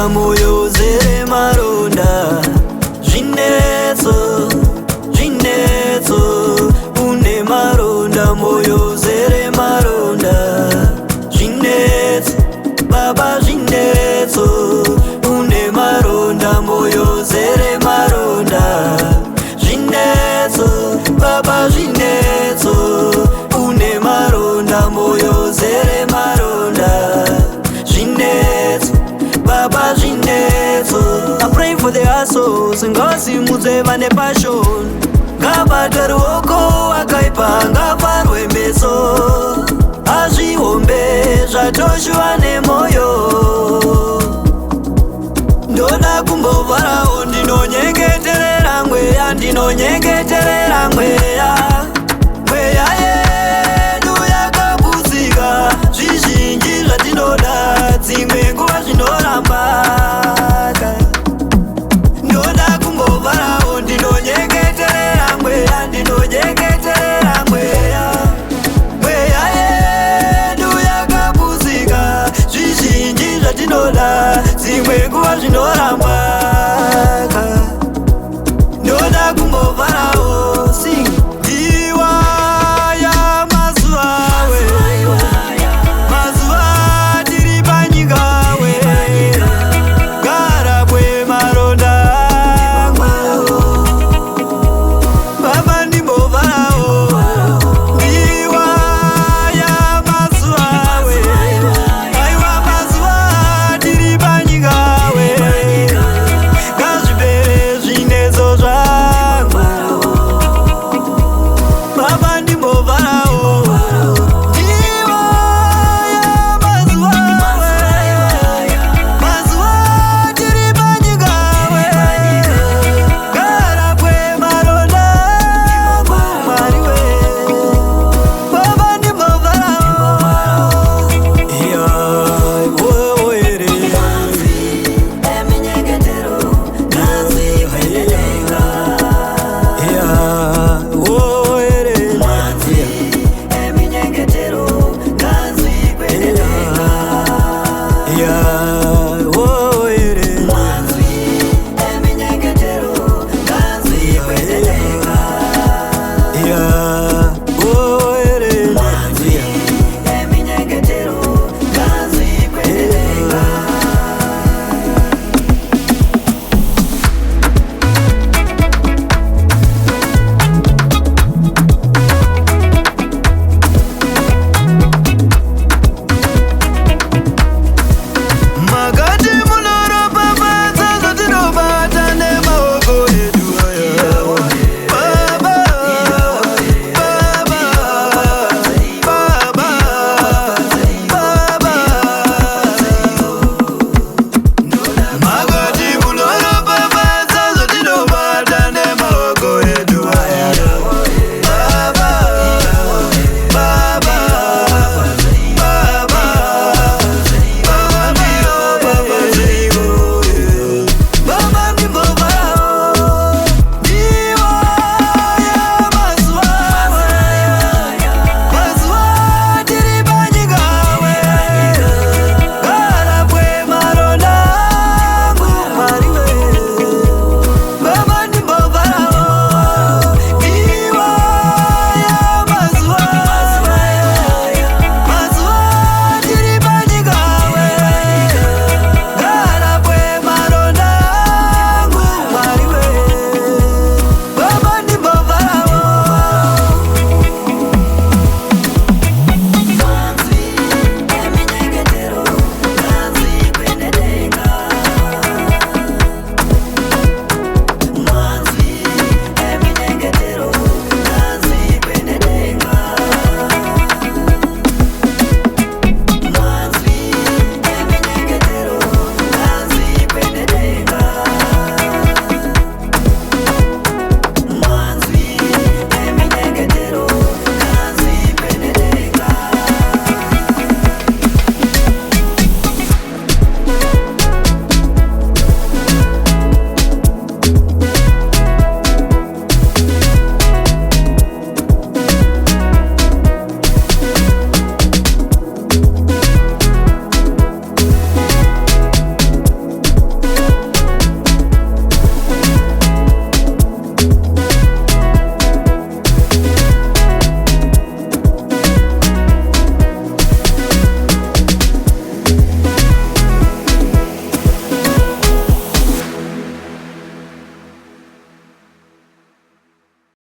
maronda moyo zere maronda zvinetso une maronda moyo zere maronda zvinetso baba zvinetso une maronda moyo zere maronda zvinetso baba zvinetso une maronda moyo zere maronda zvinetso baba zvinetso. I pray for the assholes ngasimudze vane passion ngabate ruoko akaipa ngaparwe meso azvihombe zvatoshuva nemoyo ndoda kumbofarawo ndinonyengeterera mweya ndinonyengeterera mweya mweya yedu yakapusika zvizhinji zvatinoda dzimwe nguva zvinoramba ndoda kumbofarawo ndinonyengeterera mweya ndinonyengeterera mweya mweya yedu yakapusika zvizhinji zvatinoda dzimwe nguva zvinoramba